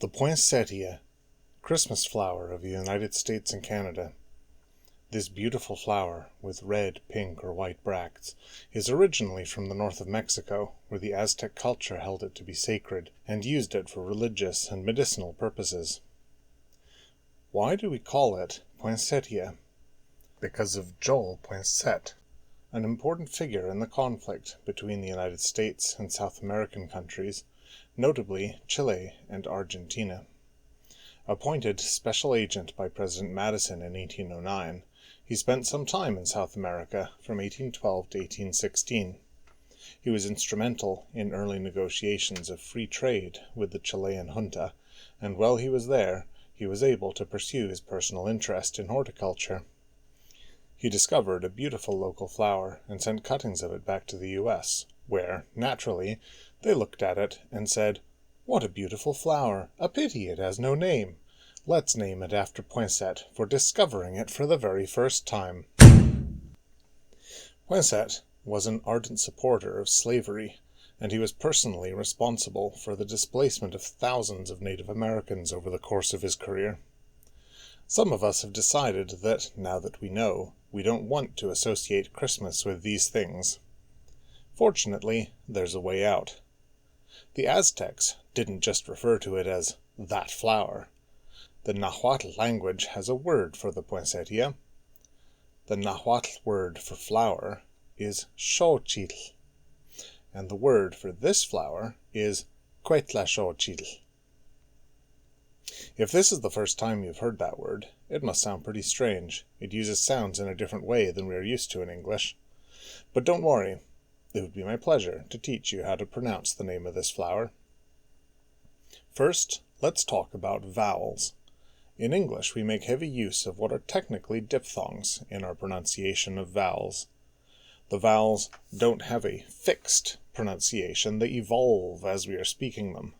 The poinsettia, Christmas flower of the United States and Canada. This beautiful flower, with red, pink, or white bracts, is originally from the north of Mexico, where the Aztec culture held it to be sacred and used it for religious and medicinal purposes. Why do we call it poinsettia? Because of Joel Poinsett, an important figure in the conflict between the United States and South American countries, notably Chile and Argentina. Appointed special agent by President Madison in 1809, he spent some time in South America from 1812 to 1816. He was instrumental in early negotiations of free trade with the Chilean junta, and while he was there, he was able to pursue his personal interest in horticulture. He discovered a beautiful local flower and sent cuttings of it back to the U.S., where, naturally, they looked at it and said, "What a beautiful flower! A pity it has no name. Let's name it after Poinsett for discovering it for the very first time." Poinsett was an ardent supporter of slavery, and he was personally responsible for the displacement of thousands of Native Americans over the course of his career. Some of us have decided that, now that we know, we don't want to associate Christmas with these things. Fortunately, there's a way out. The Aztecs didn't just refer to it as that flower. The Nahuatl language has a word for the poinsettia. The Nahuatl word for flower is xochitl, and the word for this flower is Cuetlaxochitl. If this is the first time you've heard that word, it must sound pretty strange. It uses sounds in a different way than we are used to in English. But don't worry, it would be my pleasure to teach you how to pronounce the name of this flower. First, let's talk about vowels. In English, we make heavy use of what are technically diphthongs in our pronunciation of vowels. The vowels don't have a fixed pronunciation, they evolve as we are speaking them.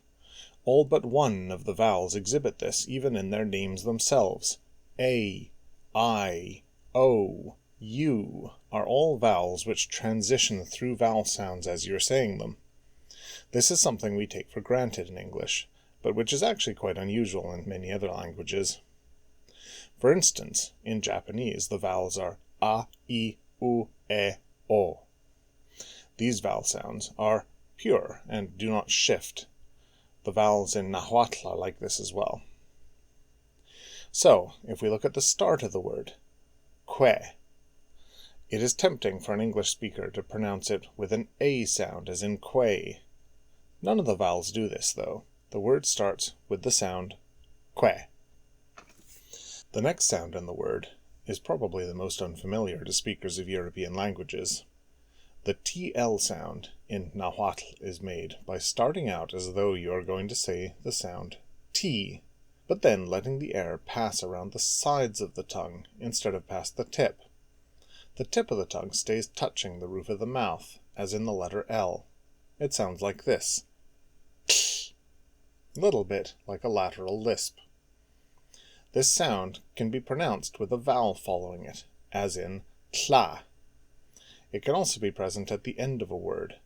All but one of the vowels exhibit this even in their names themselves. A, I, O, U are all vowels which transition through vowel sounds as you're saying them. This is something we take for granted in English, but which is actually quite unusual in many other languages. For instance, in Japanese, the vowels are a, I, U, E, O. These vowel sounds are pure and do not shift. The vowels in Nahuatl are like this as well. So, if we look at the start of the word, que, it is tempting for an English speaker to pronounce it with an A sound, as in quay. None of the vowels do this, though. The word starts with the sound que. The next sound in the word is probably the most unfamiliar to speakers of European languages. The TL sound in Nahuatl is made by starting out as though you are going to say the sound T, but then letting the air pass around the sides of the tongue instead of past the tip. The tip of the tongue stays touching the roof of the mouth, as in the letter L. It sounds like this. A little bit like a lateral lisp. This sound can be pronounced with a vowel following it, as in tla. It can also be present at the end of a word.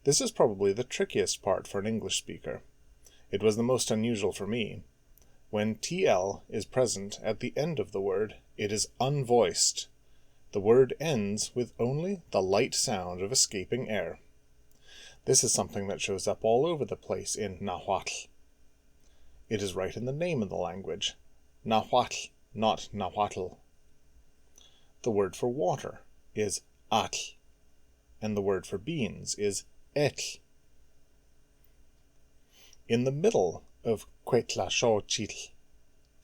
This is probably the trickiest part for an English speaker. It was the most unusual for me. When TL is present at the end of the word, it is unvoiced. The word ends with only the light sound of escaping air. This is something that shows up all over the place in Nahuatl. It is right in the name of the language. Nahuatl, not Nahuatl. The word for water is atl, and the word for beans is etl. In the middle of Cuetlaxóchitl,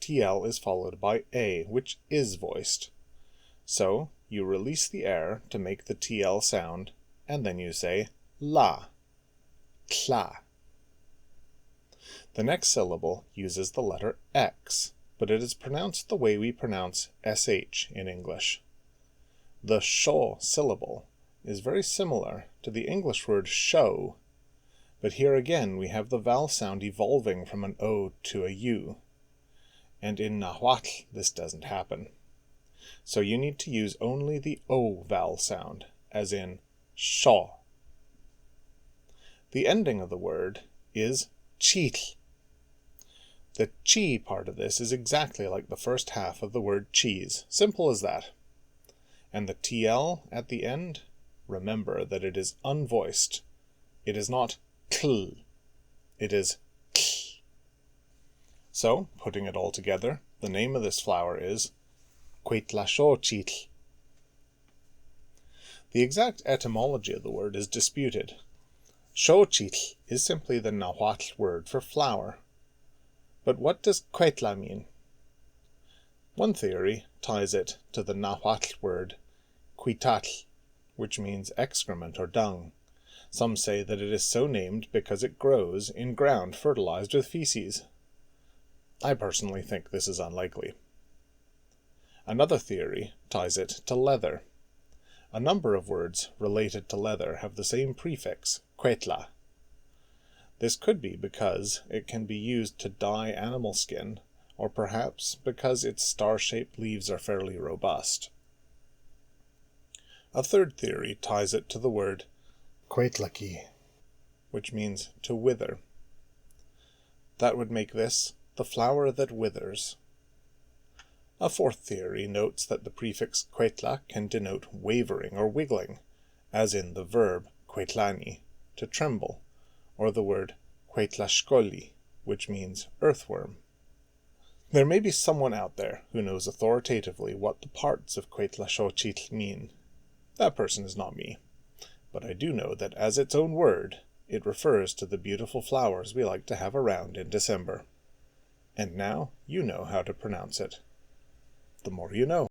TL is followed by A, which is voiced. So, you release the air to make the TL sound, and then you say la, tla. The next syllable uses the letter X, but it is pronounced the way we pronounce SH in English. The sho syllable is very similar to the English word show, but here again we have the vowel sound evolving from an O to a U, and in Nahuatl this doesn't happen. So you need to use only the O vowel sound, as in sho. The ending of the word is chitl. The chi part of this is exactly like the first half of the word cheese. Simple as that. And the TL at the end, remember that it is unvoiced. It is not kl. It is k. So, putting it all together, the name of this flower is Cuetlaxochitl. The exact etymology of the word is disputed. Xochitl is simply the Nahuatl word for flower. But what does Cuetla mean? One theory ties it to the Nahuatl word Cuetlaxóchitl, which means excrement or dung. Some say that it is so named because it grows in ground fertilized with feces. I personally think this is unlikely. Another theory ties it to leather. A number of words related to leather have the same prefix, cuetla. This could be because it can be used to dye animal skin, or perhaps because its star-shaped leaves are fairly robust. A third theory ties it to the word cuetlaki, which means to wither. That would make this the flower that withers. A fourth theory notes that the prefix cuetla can denote wavering or wiggling, as in the verb cuetlani, to tremble, or the word cuetlaxcolli, which means earthworm. There may be someone out there who knows authoritatively what the parts of Cuetlaxochitl mean. That person is not me, but I do know that as its own word, it refers to the beautiful flowers we like to have around in December. And now you know how to pronounce it. The more you know.